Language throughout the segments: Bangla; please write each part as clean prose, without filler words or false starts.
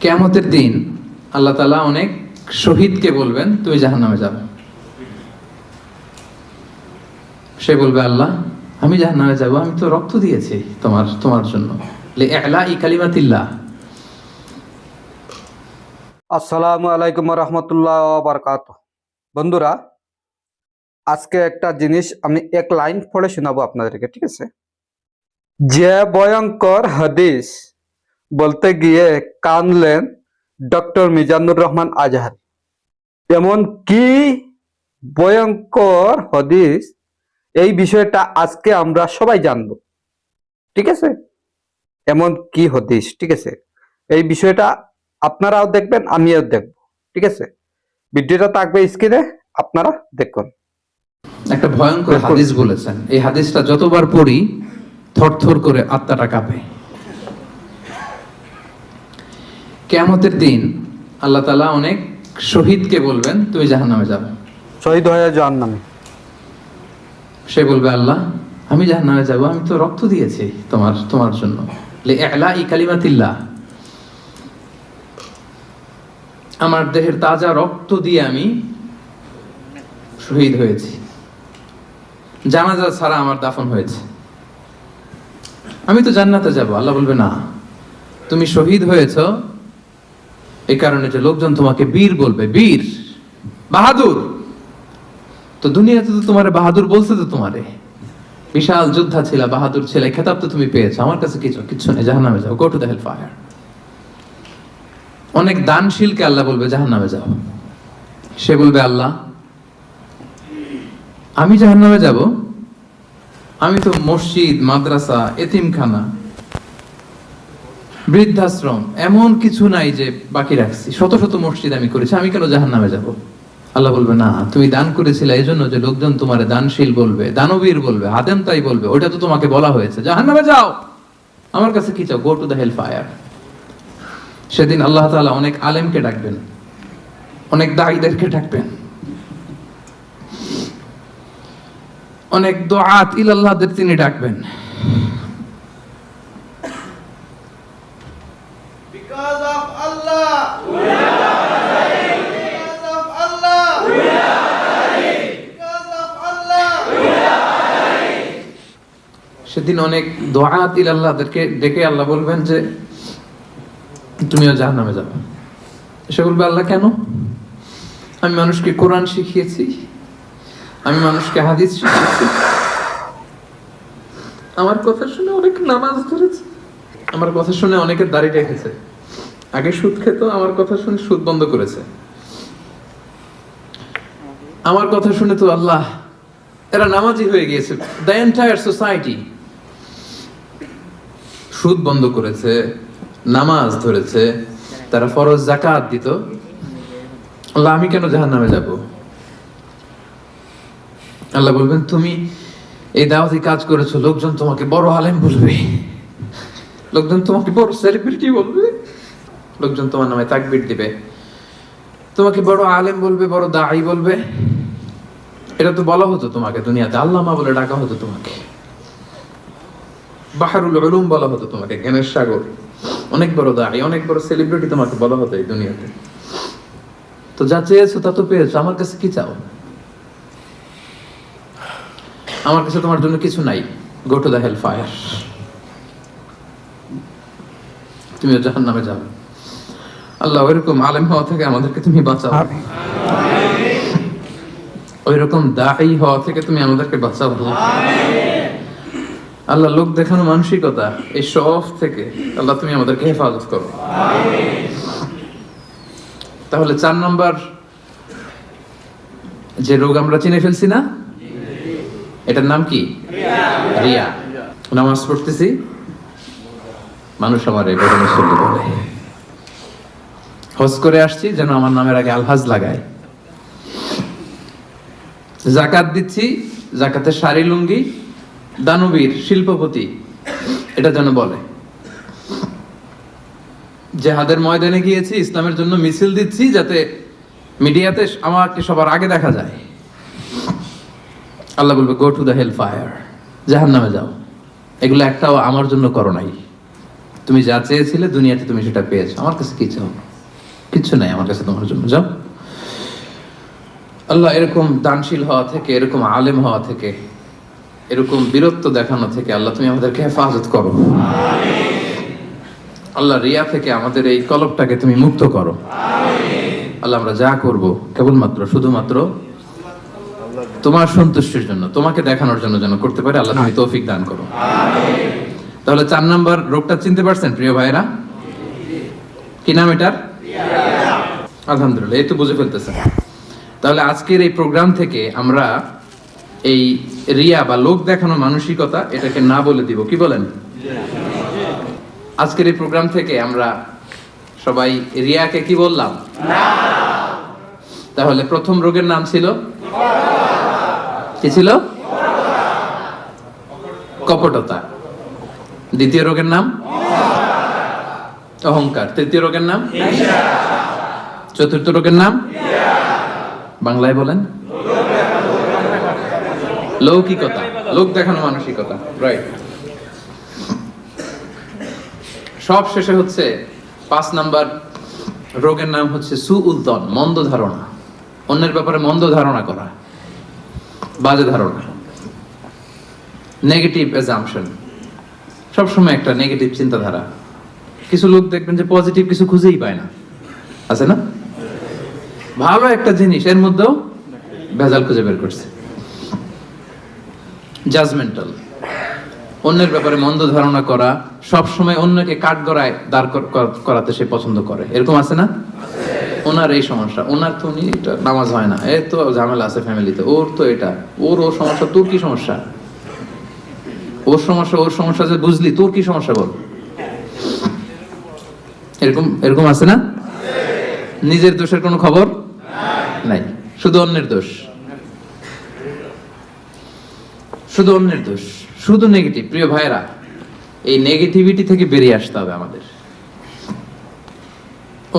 কিয়ামতের দিন আল্লাহ তাআলা অনেক শহীদকে বলবেন তুমি জাহান্নামে যাবে। সে বলবে আল্লাহ আমি জাহান্নামে যাব, আমি তো রক্ত দিয়েছি তোমার জন্য। লিইলাই কালিমাতিল্লাহ। আসসালামু আলাইকুম রহমতুল্লাহ বারকাতুহ। বন্ধুরা, আজকে একটা জিনিস আমি এক লাইন পড়ে শোনাবো আপনাদেরকে, ঠিক আছে? যে ভয়ঙ্কর হাদিস বলতে গিয়ে কানলেন ডক্টর মিজানুর রহমান আজহারি। এমন কি ভয়ঙ্কর হাদিস, এই বিষয়টা আজকে আমরা সবাই জানবো, ঠিক আছে? এমন কি হাদিস, ঠিক আছে? এই বিষয়টা আপনারাও দেখবেন, আমিও দেখব, ঠিক আছে? ভিডিওটা থাকবে স্ক্রিনে, আপনারা দেখুন। একটা ভয়ঙ্কর হাদিস বলেছেন, এই হাদিসটা যতবার পড়ি থরথর করে আত্মাটা কাঁপে। কিয়ামতের দিন আল্লাহ তাআলা অনেক শহীদকে বলবেন তুমি জাহান্নামে যাবে। শহীদ হয়ে জাহান্নামে। সে বলবে আল্লাহ আমি জাহান্নামে যাব, আমি তো রক্ত দিয়েছি তোমার জন্য। লিইলাই কালিমাতিল্লাহ। আমার দেহের তাজা রক্ত দিয়ে আমি শহীদ হয়েছি, জানাজা ছাড়া আমার দাফন হয়েছে, আমি তো জান্নাতে যাব। আল্লাহ বলবে না, তুমি শহীদ হয়েছ এই কারণে যে লোকজন তোমাকে বীর বলবে, বীর বাহাদুর। তো দুনিয়াতে তো তোমারে বাহাদুর বলছে, তো তোমারে বিশাল যোদ্ধা ছিল, বাহাদুর ছিল, খেতাব তো তুমি পেয়েছো। আমার কাছে কিচ্ছু নেই, জাহান্নামে যাও, go to the hell fire. অনেক দানশীলকে আল্লাহ বলবে জাহান্নামে যাও। সে বলবে আল্লাহ আমি জাহান্নামে যাব, আমি তো মসজিদ, মাদ্রাসা, এতিমখানা, বৃদ্ধাশ্রম এমন কিছু নাই যে বাকি রাখছি, শত শত মসজিদ আমি করেছি, আমি কেন জাহান্নামে যাব? আল্লাহ বলবে না, তুমি দান করেছিলে এই জন্য যে লোকজন তোমারে দানশীল বলবে, দানবীর বলবে, হাদেম তাই বলবে, ওইটা তো তোমাকে বলা হয়েছে, জাহান্নামে যাও, আমার কাছে কি চাও, go to the hell fire. সেদিন আল্লাহ তাআলা অনেক আলেমকে ডাকবেন, অনেক দাঈদেরকে ডাকবেন, অনেক দুআত ইলাল্লাহদের তিনি ডাকবেন। Because of Allah, we are ready. Because of Allah, we are ready. Because of Allah, we are ready. সেদিন অনেক দুআত ইলাল্লাহদেরকে ডেকে আল্লাহ বলবেন যে তুমিও জাহান্নামে যাবে। সে বলবে আল্লাহ কেন? আমি মানুষকে কোরআন শিখিয়েছি, আমি মানুষকে হাদিস শিখিয়েছি, আমার কথা শুনে অনেক নামাজ ধরেছে, আমার কথা শুনে অনেকের দাড়ি রেখেছে, আগে সুদ খেত, আমার কথা শুনে সুদ বন্ধ করেছে, আমার কথা শুনে তো আল্লাহ এরা নামাজি হয়ে গিয়েছে। দ্য এন্টায়ার সোসাইটি সুদ বন্ধ করেছে, নামাজ ধরেছে, তারা ফরজ যাকাত দিত, আল্লাহ আমি কেন জাহান্নামে যাব? আল্লাহ বলবেন তুমি এই দাওয়াতি কাজ করেছো, লোকজন তোমাকে বড় আলেম বলবে, লোকজন তোমাকে বড় সেলিব্রিটি বলবে, লোকজন তোমার নামে তাকবীর দিবে, তোমাকে বড় আলেম বলবে, বড় দাঈ বলবে। এটা তো বলা হতো তোমাকে দুনিয়াতে, আল্লামা বলে ডাকা হতো তোমাকে, বাহরুল উলুম বলা হতো তোমাকে, জ্ঞানের সাগর, অনেক বড় দাঈ, অনেক বড় সেলিব্রিটি তোমাকে বলা হতো এই দুনিয়াতে। তো যা চেয়েছো তা তো পেয়েছো, আমার কাছে কি চাও? আমার কাছে তোমার জন্য কিছু নাই, go to the hell fire. তুমিও জাহান্নামে যাবে। আল্লাহ ওইরকম আলেম হওয়া থেকে আমাদেরকে তুমি বাঁচাও, ওইরকম দাঈ হওয়া থেকে তুমি আমাদেরকে বাঁচাও। আল্লাহ লোক দেখানো মানসিকতা, এই শো অফ থেকে আল্লাহ তুমি আমাদেরকে হেফাজত করো। তাহলে 4 নম্বর যে রোগ আমরা চিনে ফেলছি না, এটার নাম কি? রিয়া। নামাজ পড়তেছি, মানুষ আমার বড় মুসল্লি বলে, হজ করে আসছি যেন আমার নামের আগে আলহাজ লাগায়, যাকাত দিচ্ছি, যাকাতের শাড়ি লুঙ্গি, দানবীর শিল্পপতি এটা যেন বলে, জিহাদের ময়দানে গিয়েছি, ইসলামের জন্য মিছিল দিচ্ছি, যাতে মিডিয়াতে আমাকে সবার আগে দেখা যায়। আল্লাহ বলবে go to the hell fire, জাহান্নামে যাও। এগুলো একটাও আমার জন্য করো নাই, তুমি যা চেয়েছিলে দুনিয়াতে তুমি সেটা পেয়েছো, আমার কাছে কি চাও? কিচ্ছু নাই আমার কাছে তোমার জন্য, যাও। আল্লাহ এরকম দানশীল হওয়া থেকে, এরকম আলেম হওয়া থেকে, এরকম বীরত্ব দেখানো থেকে আল্লাহ তুমি আমাদেরকে হেফাজত করো। আল্লাহ রিয়া থেকে আমাদের এই কলবটাকে তুমি মুক্ত করো। আল্লাহ আমরা যা করব কেবলমাত্র শুধুমাত্র তোমার সন্তুষ্টির জন্য, তোমাকে দেখানোর জন্য যেন করতে পারে। আল্লাহ তুমি তৌফিক দান করো। তাহলে 4 নাম্বার রোগটা চিনতে পারছেন প্রিয় ভাইরা? কি নাম এটার? আলহামদুলিল্লাহ, এই তো বুঝে ফেলতেছেন। তাহলে আজকের এই প্রোগ্রাম থেকে আমরা এই রিয়া বা লোক দেখানো মানসিকতা, এটাকে না বলে দিব। কি বলেন? আজকের এই প্রোগ্রাম থেকে আমরা সবাই রিয়াকে কি বললাম? তাহলে প্রথম রোগের নাম ছিল কি ছিল? কপটতা। দ্বিতীয় রোগের নাম অহংকার। তৃতীয় রোগের নাম, চতুর্থ রোগের নাম বাংলায় বলেন লৌকিকতা, লোক দেখানো মানসিকতা। রাইট। সব শেষে হচ্ছে 5 নাম্বার রোগের নাম হচ্ছে সুউদ্দন, মন্দ ধারণা। অন্যের ব্যাপারে মন্দ ধারণা করা, বাজে ধারণা, নেগেটিভ অ্যাজাম্পশন, সবসময় একটা নেগেটিভ চিন্তাধারা। কিছু লোক দেখবেন যে পজিটিভ কিছু খুঁজেই পায় না, আছে না? ভালো একটা জিনিস এর মধ্যেও ভেজাল খুঁজে বের করছে। জাজমেন্টাল, অন্যের ব্যাপারে মন্দ ধারণা করা, সবসময় অন্যকে কাঠগড়ায় দাঁড় করাতে সে পছন্দ করে। এরকম আছে না? ওনার এই সমস্যা, ওনার তো উনি এটা নামাজ হয় না, এর তো ঝামেলা আছে ফ্যামিলিতে, ওর তো এটা, ওর সমস্যা, তোর কি সমস্যা? ওর সমস্যা যে বুঝলি, তোর কি সমস্যা বল? এরকম এরকম আছে না? নিজের দোষের কোনো খবর নাই, শুধু অন্যের দোষ, শুধু অন্যের দোষ, শুধু নেগেটিভ। প্রিয় ভাইরা, এই নেগেটিভিটি থেকে বেরিয়ে আসতে হবে আমাদের।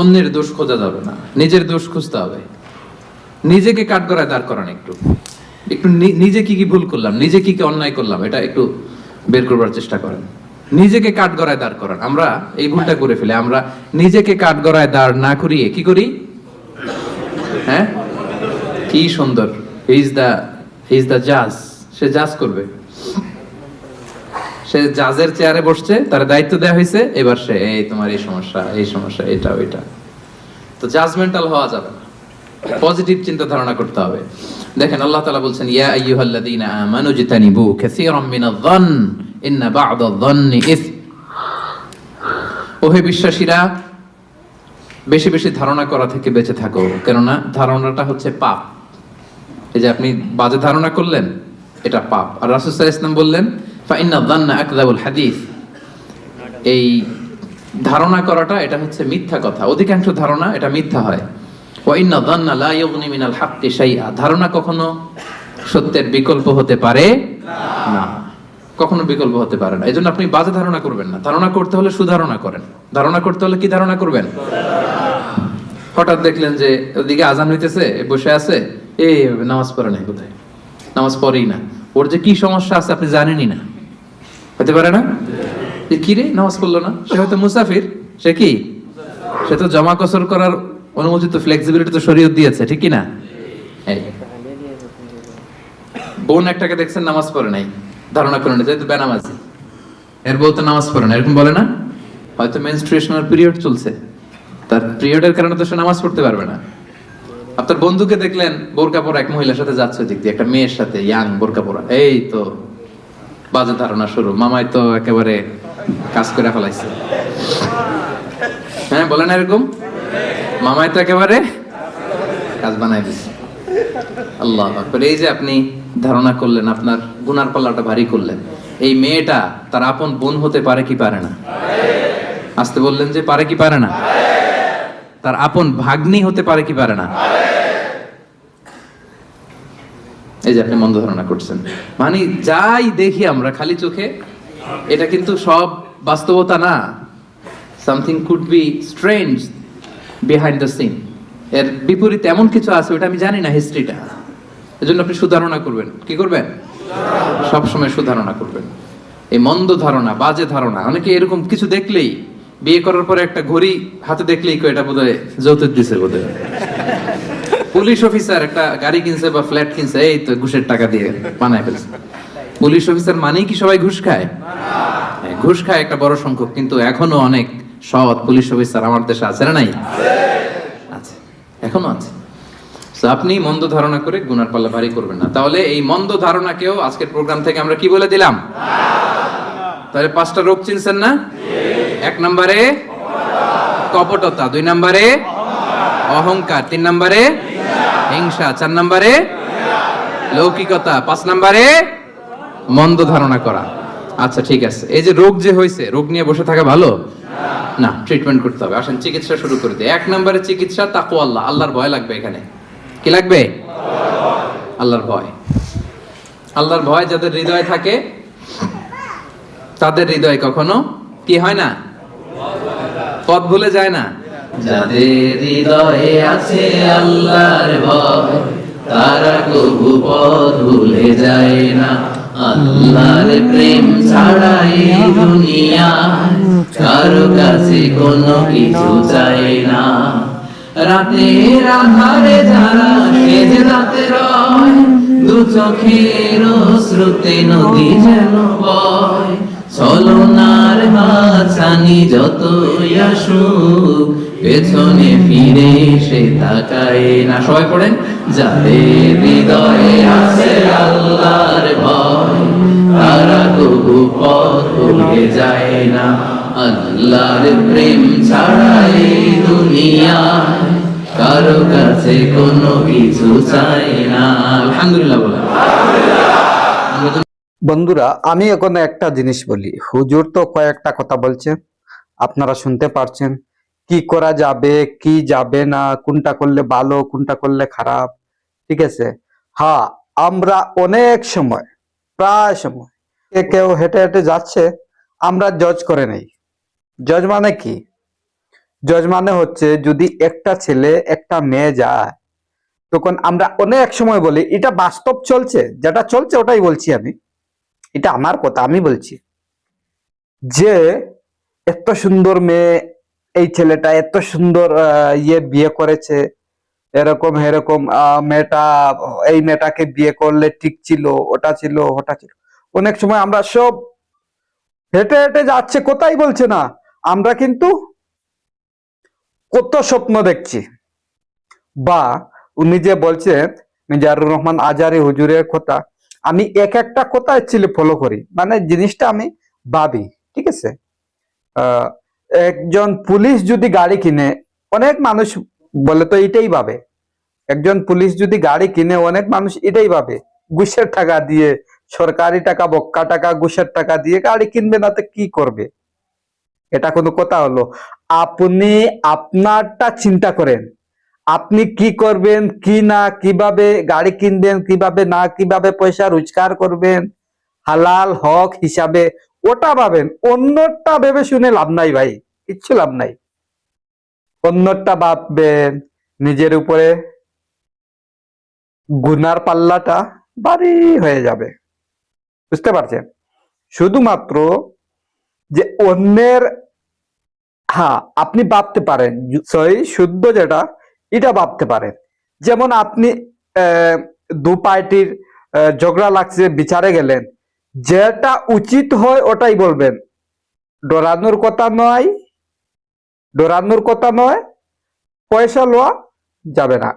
অন্যের দোষ খোঁজা যাবে না, নিজের দোষ খুঁজতে হবে। নিজেকে কাঠগড়ায় দাঁড় করান, একটু একটু নিজে কি কি ভুল করলাম, নিজে কি কি অন্যায় করলাম, এটা একটু বের করবার চেষ্টা করেন। নিজেকে কাঠগড়ায় দাঁড় করান। আমরা এই ভুলটা করে ফেলে, আমরা নিজেকে কাঠগড়ায় দাঁড় না করিয়ে কি করি? হ্যাঁ, কি সুন্দর, হি ইজ দ্য জাজ, সে জাজ করবে। সে জাজের চেয়ারে বসছে, তার দায়িত্ব দেওয়া হয়েছে, এবার সে এই তোমার এই সমস্যা, এই সমস্যা, এটা ওইটা। তো জাজমেন্টাল হওয়া যাবে না, পজিটিভ চিন্তা ধারণা করতে হবে। দেখেন আল্লাহ তাআলা বলছেন, ইয়া আইয়ুহাল্লাযীনা আমানু জিতানিবু কাসীরাম মিনায-যন্ন ইন্না বা'দায-যন্নি ইসম। ওহে বিশ্বাসীরা, বেশি বেশি ধারণা করা থেকে বেঁচে থাকো, কেননা ধারণাটা হচ্ছে পাপ। এই যে আপনি বাজে ধারণা করলেন, এটা পাপ। আর রাসূল সাল্লাল্লাহু আলাইহি ওয়াসাল্লাম বললেন, ফাইন্নায-যন্না আকযাবুল হাদীস। এই ধারণা করাটা এটা হচ্ছে মিথ্যা কথা, অধিকাংশ ধারণা এটা মিথ্যা হয়। ওয়া ইন্নায-যন্না লা ইউগনি মিনাল হাক্কি শাইআ। ধারণা কখনো সত্যের বিকল্প হতে পারে না, কখনো বিকল্প হতে পারে না। এজন্য আপনি বাজে ধারণা করবেন না। ধারণা করতে হলে সুধারণা করেন। ধারণা করতে হলে কি ধারণা করবেন? হঠাৎ দেখলেন যে ওদিকে আজান হইতেছে, বসে আছে, এই নামাজ পড়ে নাই, কোথায় নামাজ পড়েই না, ওর যে কি সমস্যা আছে আপনি জানেনই না। হতে পারে না যে কি রে নামাজ পড়লো না, সে হয়তো মুসাফির, সে কি, সে তো জমা কসর করার অনুমতি তো, ফ্লেক্সিবিলিটি তো শরীয়ত দিয়েছে, ঠিক কি না? এই বোন একটাকে দেখছেন নামাজ পড়ে নাই, ধারণা করেন যে তো বেনামাজি, এর বউ তো নামাজ পড়ে না, এরকম বলে না? হয়তো মেনস্ট্রুয়েশনাল পিরিয়ড চলছে, তার পিরিয়ডের কারণে তো সে নামাজ পড়তে পারবে না। আপনার বন্ধুকে দেখলেন বোরকা পরা এক মহিলার সাথে যাচ্ছে দিক দিয়ে, একটা মেয়ের সাথে, ইয়াং বোরকা পরা, এই তো বাজে ধারণা শুরু, মামাই তো একেবারে কাজ করে ফেলাইছে। হ্যাঁ, বলে না এরকম? মামাই তো একেবারে কাজ বানাই দিছে। আল্লাহু আকবার। এই যে আপনি ধারণা করলেন, আপনার গুনার পাল্লাটা ভারী করলেন। এই মেয়েটা তার আপন বোন হতে পারে কি পারে না? আসতে বললেন যে পারে কি পারে না? তার আপন ভাগ্নি হতে পারে কি পারে না? এই যে আপনি মন্দ ধারণা করছেন, মানে যাই দেখি আমরা খালি চোখে, এটা কিন্তু সব বাস্তবতা না। Something could be strange behind the scene. এর বিপরীতে এমন কিছু আছে, ওটা আমি জানি না হিস্ট্রিটা। এজন্য আপনি সুধারণা করবেন। কি করবেন? সব সময় সুধারণা করবেন। এই মন্দ ধারণা, বাজে ধারণা। অনেকে এরকম কিছু দেখলেই, বিয়ে করার পরে একটা ঘড়ি হাতে দেখলেই কই এটা বোধহয় যৌতুক দিছে বোধহয়। পুলিশ অফিসার একটা গাড়ি কিনছে বা ফ্ল্যাট কিনছে, এই তো ঘুষের টাকা দিয়ে বানায় ফেলছে। পুলিশ অফিসার মানেই কি সবাই ঘুষ খায়? হ্যাঁ, ঘুষ খায় একটা বড় সংখ্যক, কিন্তু এখনো অনেক সৎ পুলিশ অফিসার আমার দেশে আছে না নাই? আছে, এখনো আছে। তো আপনি মন্দ ধারণা করে গুনার পাল্লা ভারী করবেন না। তাহলে এই মন্দ ধারণাকেও আজকের প্রোগ্রাম থেকে আমরা কি বলে দিলাম? তাহলে 5টা রোগ চিনছেন না? 1 নম্বরে কপটতা, 2 নম্বরে অহংকার, 3 নম্বরে হিংসা, 4 নম্বরে লৌকিকতা, 5 নম্বরে মন্দ ধারণা করা। আচ্ছা ঠিক আছে, এই যে রোগ যে হয়েছে, রোগ নিয়ে বসে থাকা ভালো না, ট্রিটমেন্ট করতে হবে। আসেন চিকিৎসা শুরু করে দিই। 1 নম্বরে চিকিৎসা তাকওয়া আল্লাহ, আল্লাহর ভয় লাগবে। এখানে কি লাগবে? আল্লাহর ভয়। আল্লাহর ভয় যাদের হৃদয়ে থাকে তাদের হৃদয় কখনো কি হয় না? পথ ভুলে যায় না। যাদের হৃদয়ে আছে আল্লাহর ভয়, তারা কবু পথ ভুলে যায় না। আল্লাহর প্রেম ছাড়া এই দুনিয়ায় কারো কাছে কোনো কিছু চাই না। রাতের আধারে যারা সেজে রাতে রয়, দু চোখের শ্রুতে নদী যেন বয়। ছলনার হাতছানি যতই আসুক, পেছনে ফিরে সে তাকায় না। সবাই পড়েন, যাদের হৃদয়ে আছে আল্লাহর ভয়, তারা কবু পথ ভুলে যায় না। আল্লাহর প্রেম ছাড়া এই দুনিয়ায় কারো কাছে কোনো কিছু চাই না। আলহামদুলিল্লাহ বলে। বন্ধুরা, আমি এখন একটা জিনিস বলি। হুজুর তো কয়েকটা কথা বলছেন, আপনারা শুনতে পারছেন। কি করা যাবে, কি যাবে না, কোনটা করলে ভালো, কোনটা করলে খারাপ, ঠিক আছে। হ্যাঁ, আমরা অনেক সময়, প্রায় সময় কেউ হেঁটে হেঁটে যাচ্ছে, আমরা জজ করে নেই। জজ মানে কি? জজ মানে হচ্ছে, যদি একটা ছেলে একটা মেয়ে যায়, তখন আমরা অনেক সময় বলি এটা বাস্তব চলছে, যেটা চলছে ওটাই বলছি আমি, এটা আমার কথা, আমি বলছি যে এত সুন্দর মেয়ে, এই ছেলেটা এত সুন্দর বিয়ে করেছে, এরকম এরকম মেয়েটা, এই মেয়েটাকে বিয়ে করলে ঠিক ছিল, ওটা ছিল, ওটা ছিল। অনেক সময় আমরা সব হেঁটে হেঁটে যাচ্ছে, কোথায় বলছে না, আমরা কিন্তু কত স্বপ্ন দেখছি। বা উনি যে বলছেন মিজানুর রহমান আজারি হুজুরের কথা, আমি এক একটা কথা অ্যাকচুয়ালি ফলো করি, মানে জিনিসটা আমি ভাবি, ঠিক আছে। একজন পুলিশ যদি গাড়ি কিনে, অনেক মানুষ বলে তো এটাই ভাবে, একজন পুলিশ যদি গাড়ি কিনে, অনেক মানুষ এটাই ভাবে ঘুষের টাকা দিয়ে, সরকারি টাকা, বক্কা টাকা, ঘুষের টাকা দিয়ে গাড়ি কিনবে, না তো কি করবে? এটা কোনো কথা হলো? আপনি আপনারটা চিন্তা করেন, আপনি কি করবেন, কি না, কিভাবে গাড়ি কিনবেন, কিভাবে না, কিভাবে পয়সা রোজগার করবেন হালাল হক হিসাবে, ওটা ভাবেন। অন্যটা ভেবে শুনে লাভ নাই ভাই, কিচ্ছু লাভ নাই। অন্যটা ভাববেন, নিজের উপরে গুনার পাল্লাটা ভারী হয়ে যাবে, বুঝতে পারছেন? শুধুমাত্র যে অন্যের, হ্যাঁ আপনি ভাবতে পারেন, সহি শুদ্ধ যেটা, এটা ভাবতে পারেন। যেমন আপনি দু পার্টির ঝগড়া লাগছে, বিচারে গেলেন, যেটা উচিত হয় ওটাই বলবেন, ডরানোর কথা নয়, ডরানোর কথা নয়, পয়সা লওয়া যাবে না।